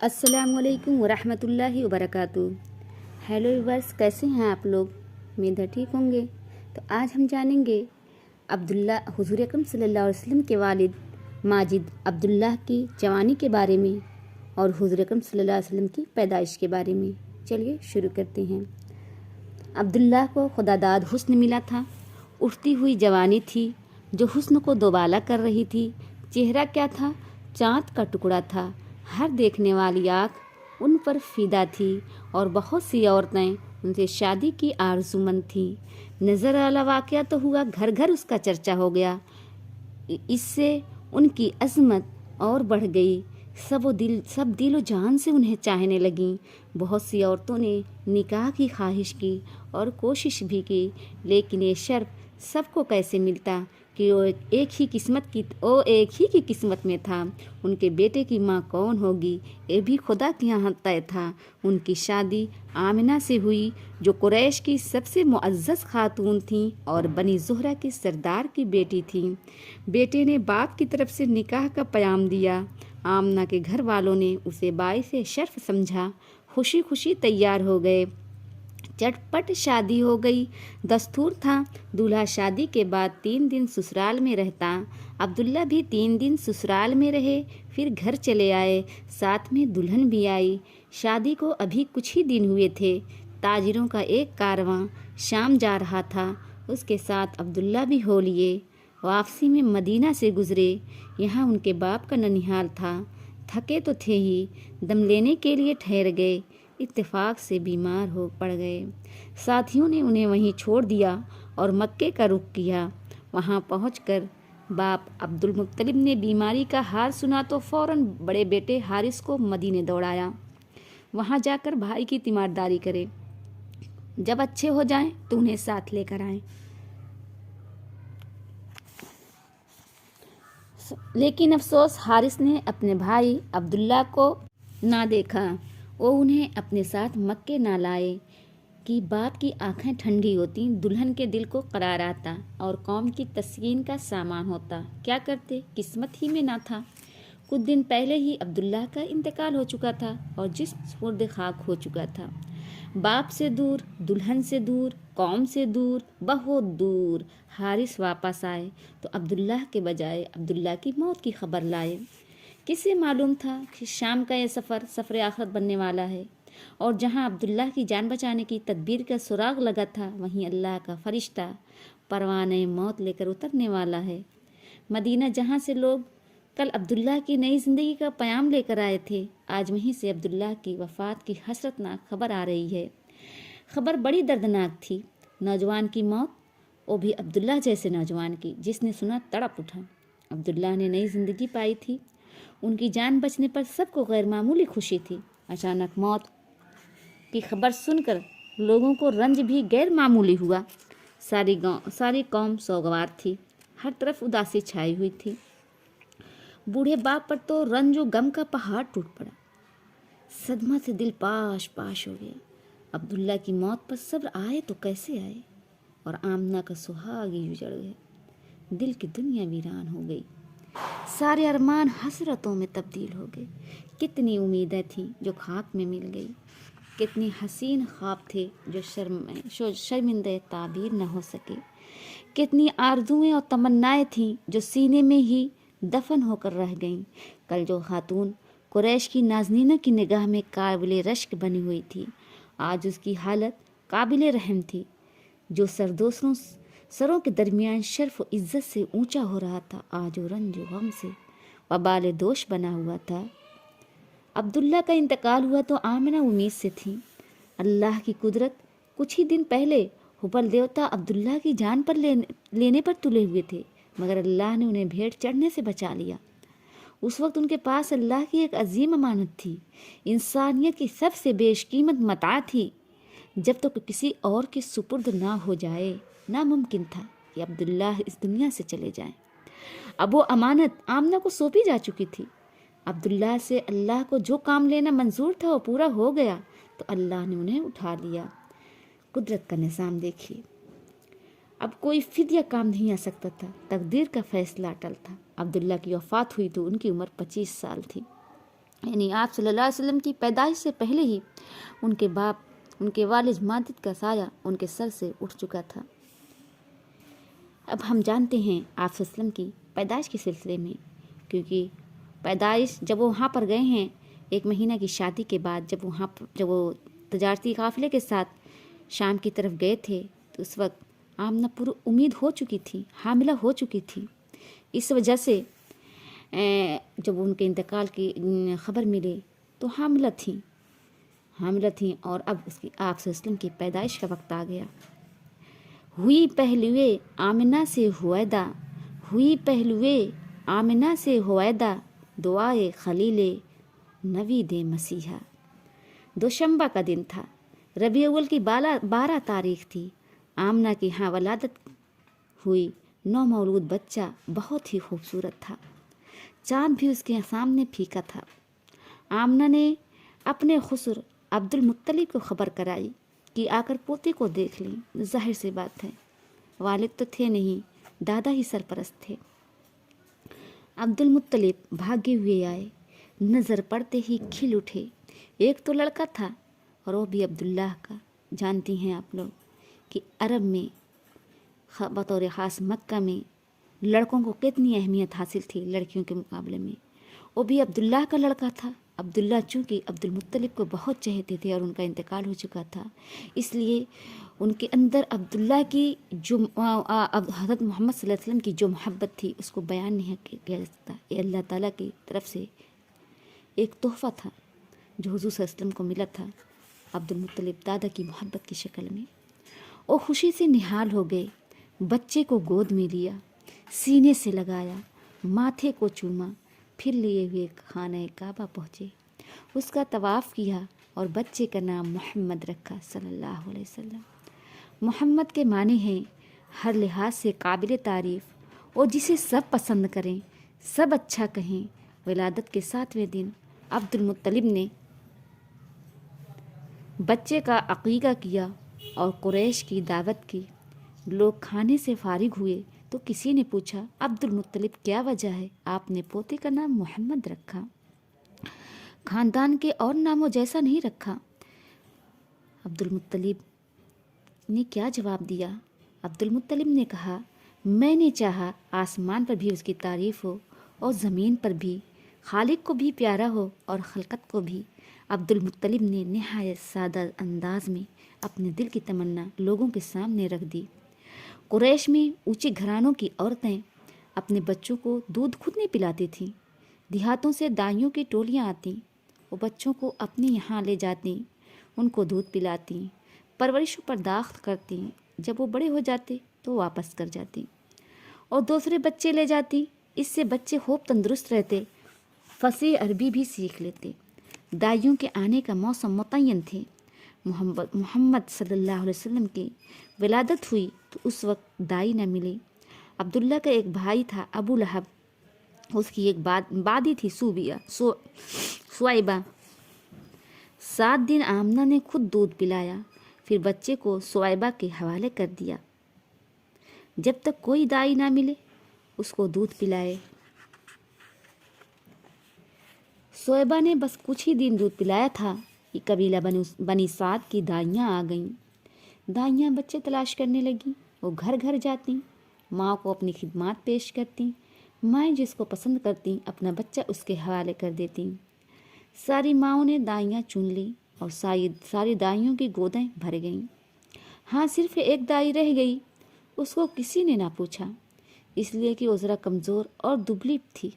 अस्सलाम वालेकुम वरहमतुल्लाहि वबरकातुहू। हेलो व्यूअर्स, कैसे हैं आप लोग? उम्मीद है ठीक होंगे। तो आज हम जानेंगे अब्दुल्ला हुजूर अकरम सल्लल्लाहु अलैहि वसल्लम के वालिद माजिद अब्दुल्लाह की जवानी के बारे में और हुजूर अकरम सल्लल्लाहु अलैहि वसल्लम की पैदाइश के बारे में। चलिए शुरू करते हैं। अब्दुल्लाह को खुदादाद हुस्न मिला था। उठती हुई जवानी थी जो हुस्न को दोबाला कर रही थी। चेहरा क्या था? चाँद का टुकड़ा था। हर देखने वाली आँख उन पर फिदा थी और बहुत सी औरतें उनसे शादी की आरज़ूमंद थीं। नज़र वाला वाक़या तो हुआ, घर घर उसका चर्चा हो गया। इससे उनकी अज़मत और बढ़ गई। सब दिलो जान से उन्हें चाहने लगीं। बहुत सी औरतों ने निकाह की ख्वाहिश की और कोशिश भी की, लेकिन ये शर्फ सबको कैसे मिलता कि वो एक ही की किस्मत में था। उनके बेटे की माँ कौन होगी, ये भी खुदा के यहाँ तय था। उनकी शादी आमिना से हुई, जो कुरैश की सबसे मुअज़्ज़ज़ खातून थीं और बनी ज़ुहरा के सरदार की बेटी थीं। बेटे ने बाप की तरफ से निकाह का प्याम दिया। आमना के घर वालों ने उसे बाइसे शर्फ समझा। खुशी खुशी तैयार हो गए। चटपट शादी हो गई। दस्तूर था दूल्हा शादी के बाद 3 दिन ससुराल में रहता। अब्दुल्ला भी 3 दिन ससुराल में रहे, फिर घर चले आए। साथ में दुल्हन भी आई। शादी को अभी कुछ ही दिन हुए थे। ताजिरों का एक कारवां शाम जा रहा था। उसके साथ अब्दुल्ला भी हो लिए। वापसी में मदीना से गुजरे। यहाँ उनके बाप का ननिहाल था। थके तो थे ही, दम लेने के लिए ठहर गए। इत्तेफाक से बीमार हो पड़ गए। साथियों ने उन्हें वहीं छोड़ दिया और मक्के का रुख किया। वहाँ पहुंचकर बाप अब्दुल मुत्तलिब ने बीमारी का हाल सुना तो फ़ौरन बड़े बेटे हारिस को मदीने दौड़ाया। वहाँ जाकर भाई की तीमारदारी करे, जब अच्छे हो जाएं तो उन्हें साथ लेकर आएं। लेकिन अफसोस, हारिस ने अपने भाई अब्दुल्ला को ना देखा। वो उन्हें अपने साथ मक्के ना लाए कि बाप की आंखें ठंडी होती, दुल्हन के दिल को करार आता और कौम की तस्कीन का सामान होता। क्या करते, किस्मत ही में ना था। कुछ दिन पहले ही अब्दुल्ला का इंतकाल हो चुका था और जिस्म सुपुर्द खाक हो चुका था। बाप से दूर, दुल्हन से दूर, कौम से दूर, बहुत दूर। हारिस वापस आए तो अब्दुल्ला के बजाय अब्दुल्ला की मौत की खबर लाए। किसे मालूम था कि शाम का यह सफ़र आखिरत बनने वाला है और जहां अब्दुल्ला की जान बचाने की तदबीर का सुराग लगा था, वहीं अल्लाह का फरिश्ता परवाने मौत लेकर उतरने वाला है। मदीना, जहां से लोग कल अब्दुल्ला की नई ज़िंदगी का प्याम लेकर आए थे, आज वहीं से अब्दुल्ला की वफ़ात की हसरतनाक खबर आ रही है। खबर बड़ी दर्दनाक थी। नौजवान की मौत, वो भी अब्दुल्ला जैसे नौजवान की, जिसने सुना तड़प उठा। अब्दुल्ला ने नई ज़िंदगी पाई थी। उनकी जान बचने पर सबको गैर मामूली खुशी थी। अचानक मौत की खबर सुनकर लोगों को रंज भी गैर मामूली हुआ। सारी कौम सोगवार थी। हर तरफ उदासी छाई हुई थी। बूढ़े बाप पर तो रंज और गम का पहाड़ टूट पड़ा। सदमा से दिल पाश पाश हो गया। अब्दुल्ला की मौत पर सब्र आए तो कैसे आए, और आमना का सुहाग ही उजड़ गया। दिल की दुनिया वीरान हो गई। सारे अरमान हसरतों में तब्दील हो गए। कितनी उम्मीदें थीं जो खाक में मिल गई। कितनी हसीन ख्वाब थे जो शर्मिंदे ताबीर न हो सके। कितनी आरज़ुएं और तमन्नाएं थीं जो सीने में ही दफन होकर रह गईं। कल जो खातून कुरैश की नाज़नीना की निगाह में काबिल रश्क बनी हुई थी, आज उसकी हालत काबिल रहम थी। जो सरों के दरमियान शर्फ व इज़्ज़त से ऊंचा हो रहा था, आज वो रंज व गम से वबाल दोष बना हुआ था। अब्दुल्ला का इंतकाल हुआ तो आमिना उम्मीद से थी। अल्लाह की कुदरत, कुछ ही दिन पहले हुबल देवता अब्दुल्ला की जान पर लेने पर तुले हुए थे, मगर अल्लाह ने उन्हें भेंट चढ़ने से बचा लिया। उस वक्त उनके पास अल्लाह की एक अजीम अमानत थी, इंसानियत की सबसे बेशकीमत मता थी। जब तक किसी और के सुपुर्द ना हो जाए, नामुमकिन था कि अब्दुल्लाह इस दुनिया से चले जाएं। अब वो अमानत आमना को सौंपी जा चुकी थी। अब्दुल्लाह से अल्लाह को जो काम लेना मंजूर था वो पूरा हो गया, तो अल्लाह ने उन्हें उठा लिया। कुदरत का निज़ाम देखिए। अब कोई फिदिया काम नहीं आ सकता था। तकदीर का फैसला अटल था। अब्दुल्ला की वफ़ात हुई तो उनकी उम्र 25 साल थी। یعنی آپ صلی اللہ علیہ وسلم کی پیدائش سے پہلے ہی ان کے والد ماجد کا سایہ ان کے سر سے اٹھ چکا تھا۔ اب ہم جانتے ہیں آپ صلی اللہ علیہ وسلم کی پیدائش کے سلسلے میں، کیونکہ پیدائش جب وہ وہاں پر گئے ہیں 1 مہینہ کی شادی کے بعد، جب وہ تجارتی قافلے کے ساتھ شام کی طرف گئے تھے، تو اس وقت آمنہ پوری امید ہو چکی تھی، حاملہ ہو چکی تھی۔ اس وجہ سے جب ان کے انتقال کی خبر ملے تو حاملہ تھیں اور اب اس کی آپ صلی اللہ علیہ وسلم کی پیدائش کا وقت آ گیا۔ ہوئی پہلوے آمنہ سے ہویدا دعائے خلیل نوی دے مسیحا۔ دوشنبہ کا دن تھا، ربیع اول کی 12 تاریخ تھی۔ آمنہ کی ہاں ولادت ہوئی۔ نومولود بچہ بہت ہی خوبصورت تھا، چاند بھی اس کے سامنے پھیکا تھا۔ آمنہ نے اپنے خسر عبد المطلب کو خبر کرائی کہ آ کر پوتے کو دیکھ لیں۔ ظاہر سی بات ہے، والد تو تھے نہیں، دادا ہی سرپرست تھے۔ عبد المطلب بھاگے ہوئے آئے، نظر پڑتے ہی کھل اٹھے۔ ایک تو لڑکا تھا اور وہ بھی عبداللہ کا۔ جانتی ہیں آپ لوگ کہ عرب میں بطور خاص مکہ میں لڑکوں کو کتنی اہمیت حاصل تھی لڑکیوں کے مقابلے میں۔ وہ بھی عبداللہ کا لڑکا تھا۔ عبداللہ چونکہ عبد المطلب کو بہت چاہتے تھے اور ان کا انتقال ہو چکا تھا، اس لیے ان کے اندر عبداللہ کی جو حضرت محمد صلی اللہ علیہ وسلم کی جو محبت تھی اس کو بیان نہیں کیا جا سکتا۔ یہ اللہ تعالیٰ کی طرف سے ایک تحفہ تھا جو حضور صلی اللہ علیہ وسلم کو ملا تھا عبد المطلب دادا کی محبت کی شکل میں۔ وہ خوشی سے نہال ہو گئے، بچے کو گود میں لیا، سینے سے لگایا، ماتھے کو چوما، پھر لیے ہوئے خانہ کعبہ پہنچے، اس کا طواف کیا اور بچے کا نام محمد رکھا صلی اللہ علیہ وسلم۔ محمد کے معنی ہیں ہر لحاظ سے قابل تعریف اور جسے سب پسند کریں، سب اچھا کہیں۔ ولادت کے 7ویں دن عبد المطلب نے بچے کا عقیقہ کیا اور قریش کی دعوت کی۔ لوگ کھانے سے فارغ ہوئے تو کسی نے پوچھا، عبد المطلب کیا وجہ ہے آپ نے پوتے کا نام محمد رکھا، خاندان کے اور ناموں جیسا نہیں رکھا؟ عبد المطلب نے کیا جواب دیا؟ عبد المطلب نے کہا، میں نے چاہا آسمان پر بھی اس کی تعریف ہو اور زمین پر بھی، خالق کو بھی پیارا ہو اور خلقت کو بھی۔ عبد المطلب نے نہایت سادہ انداز میں اپنے دل کی تمنا لوگوں کے سامنے رکھ دی۔ قریش میں اونچے گھرانوں کی عورتیں اپنے بچوں کو دودھ خود نہیں پلاتی تھیں۔ دیہاتوں سے دائیوں کی ٹولیاں آتیں، وہ بچوں کو اپنے یہاں لے جاتیں، ان کو دودھ پلاتی، پرورشوں پر داخت کرتی۔ جب وہ بڑے ہو جاتے تو واپس کر جاتی اور دوسرے بچے لے جاتی۔ اس سے بچے خوب تندرست رہتے، فصیح عربی بھی سیکھ لیتے۔ دائیوں کے آنے کا موسم متعین تھے۔ محمد صلی اللہ علیہ وسلم کی ولادت ہوئی تو اس وقت دائی نہ ملے۔ عبداللہ کا ایک بھائی تھا ابو لہب، اس کی ایک بادی تھی سویبہ۔ 7 دن آمنہ نے خود دودھ پلایا، پھر بچے کو سویبہ کے حوالے کر دیا جب تک کوئی دائی نہ ملے اس کو دودھ پلائے۔ سویبہ نے بس کچھ ہی دن دودھ پلایا تھا کہ قبیلہ بنی سعد کی دائیاں آ گئیں۔ دائیاں بچے تلاش کرنے لگیں، وہ گھر گھر جاتیں، ماں کو اپنی خدمات پیش کرتیں۔ مائیں جس کو پسند کرتیں اپنا بچہ اس کے حوالے کر دیتیں۔ ساری ماؤں نے دائیاں چن لیں اور ساری دائیوں کی گودیں بھر گئیں۔ ہاں صرف ایک دائی رہ گئی، اس کو کسی نے نہ پوچھا، اس لیے کہ وہ ذرا کمزور اور دبلی تھی،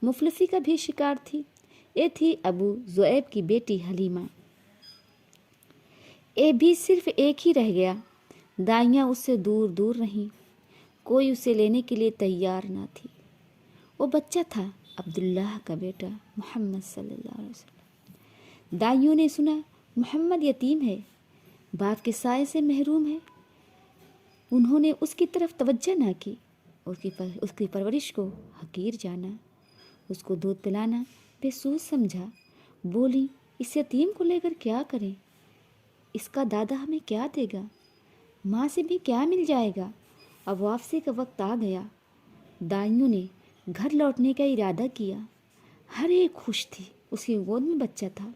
مفلسی کا بھی شکار تھی۔ یہ تھی ابو ذؤیب کی بیٹی حلیمہ۔ یہ بھی صرف ایک ہی رہ گیا۔ دائیاں اس سے دور دور رہیں، کوئی اسے لینے کے لیے تیار نہ تھی۔ وہ بچہ تھا عبداللہ کا بیٹا محمد صلی اللہ علیہ وسلم۔ دائیوں نے سنا محمد یتیم ہے، باپ کے سائے سے محروم ہے، انہوں نے اس کی طرف توجہ نہ کی، اس کی پرورش کو حقیر جانا، اس کو دودھ پلانا بے سود سمجھا۔ بولی، اس یتیم کو لے کر کیا کریں، اس کا دادا ہمیں کیا دے گا، ماں سے بھی کیا مل جائے گا۔ اب واپسی کا وقت آ گیا، دائیوں نے گھر لوٹنے کا ارادہ کیا۔ ہر ایک خوش تھی، उसकी गोद में बच्चा था।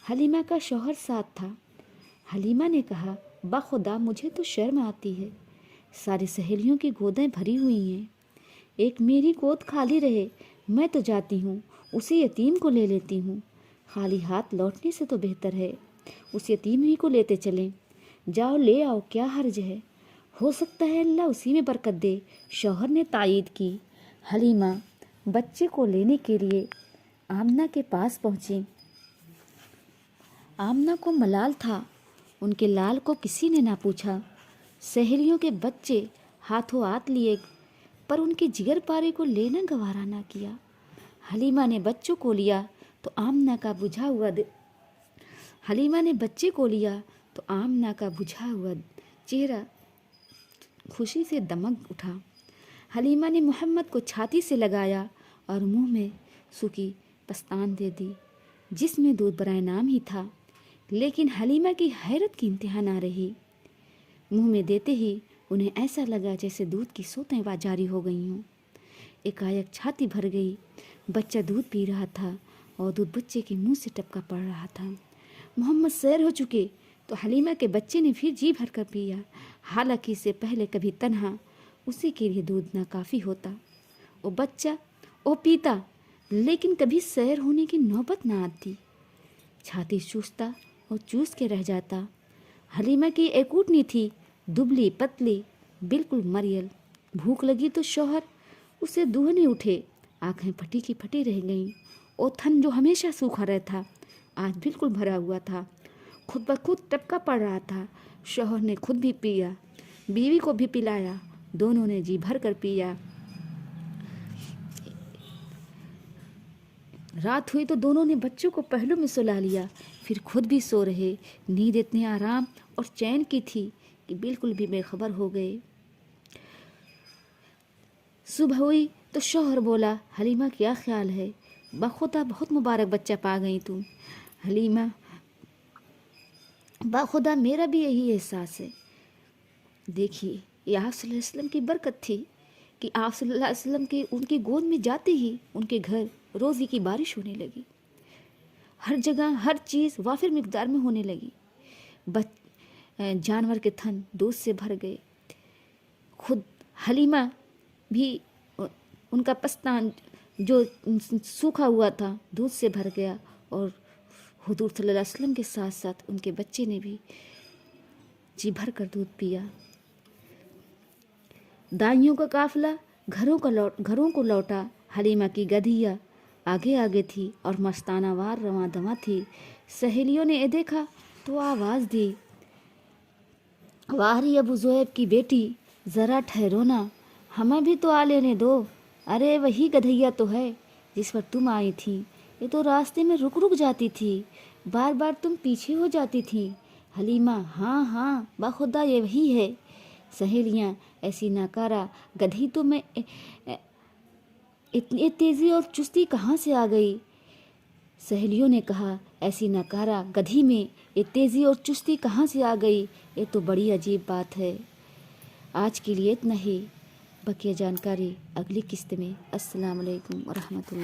हलीमा का शौहर साथ था। हलीमा ने कहा, बाखुदा मुझे तो शर्म आती है, सारी सहेलियों की गोदें भरी हुई हैं, एक मेरी गोद खाली रहे, मैं तो जाती हूँ, उसी यतीम को ले लेती हूँ। खाली हाथ लौटने से तो बेहतर है उस यतीम ही को लेते चलें। जाओ ले आओ, क्या हर्ज है, हो सकता है अल्लाह उसी में बरकत दे। शौहर ने तायीद की। हलीमा बच्चे को लेने के लिए आमना के पास पहुंची। आमना को मलाल था, उनके लाल को किसी ने ना पूछा। सहेलियों के बच्चे हाथों हाथ लिए, पर उनके जिगर पारे को लेना गवारा ना किया। हलीमा ने बच्चों को लिया तो आमना का बुझा हुआ चेहरा खुशी से दमक उठा। हलीमा ने मोहम्मद को छाती से लगाया और मुंह में सूखी पस्तान दे दी, जिसमें दूध बराए नाम ही था। लेकिन हलीमा की हैरत की इंतहा ना रही। मुंह में देते ही उन्हें ऐसा लगा जैसे दूध की सोतें जारी हो गई हों। एकाएक छाती भर गई। बच्चा दूध पी रहा था और दूध बच्चे के मुंह से टपका पड़ रहा था। मोहम्मद सैर हो चुके तो हलीमा के बच्चे ने फिर जी भर कर पिया। हालांकि इससे पहले कभी तन्हा उसी के लिए दूध ना काफ़ी होता। वो बच्चा पीता, लेकिन कभी सैर होने की नौबत ना आती। छाती चूसता और चूस के रह जाता। हलीमा की एक ऊँटनी थी, दुबली पतली, बिल्कुल मरियल। भूख लगी तो शौहर उसे दूहने उठे, आंखें फटी की फटी रह गईं। वो थन जो हमेशा सूखा रहता आज बिल्कुल भरा हुआ था, खुद ब खुद टपका पड़ रहा था। शौहर ने खुद भी पिया, बीवी को भी पिलाया, दोनों ने जी भर कर पिया। रात हुई तो दोनों ने बच्चों को पहलू में सुला लिया, फिर खुद भी सो रहे। नींद इतनी आराम और चैन की थी कि बिल्कुल भी बेखबर हो गए। सुबह हुई तो शौहर बोला, हलीमा क्या ख्याल है, बाखुदा बहुत मुबारक बच्चा पा गई तुम। हलीमा, बाखुदा मेरा भी यही एहसास है। देखिए, ये आप सल्लल्लाहु अलैहि वसल्लम की बरकत थी कि आप सल्लल्लाहु अलैहि वसल्लम के उनकी गोद में जाते ही उनके घर रोज़ी की बारिश होने लगी। हर जगह हर चीज़ वाफिर मिकदार में होने लगी। जानवर के थन दूध से भर गए। खुद हलीमा भी, उनका पस्तान जो सूखा हुआ था दूध से भर गया, और हुजूर सल्लल्लाहु अलैहि वसल्लम के साथ साथ उनके बच्चे ने भी जी भर कर दूध पिया। दाइयों का काफिला घरों को लौटा। हलीमा की गधिया आगे आगे थी और मस्ताना वार रवां दवा थी। सहेलियों ने देखा तो आवाज़ दी, वाह अबू ज़ुएब की बेटी, ज़रा ठहरो ना, हमें भी तो आ लेने दो। अरे वही गधैया तो है जिस पर तुम आई थी, ये तो रास्ते में रुक रुक जाती थी, बार बार तुम पीछे हो जाती थी। हलीमा, हाँ हाँ बाखुदा ये वही है। सहेलियाँ, ऐसी नाकारा गधी तो मैं इतनी तेज़ी और चुस्ती कहाँ से आ गई। सहेलियों ने कहा, ऐसी नाकारा गधी में ये तेज़ी और चुस्ती कहाँ से आ गई, ये तो बड़ी अजीब बात है। आज के लिए इतना ही, बकिया जानकारी अगली किस्त में। अस्सलाम वालेकुम व रहमतुल्लाह।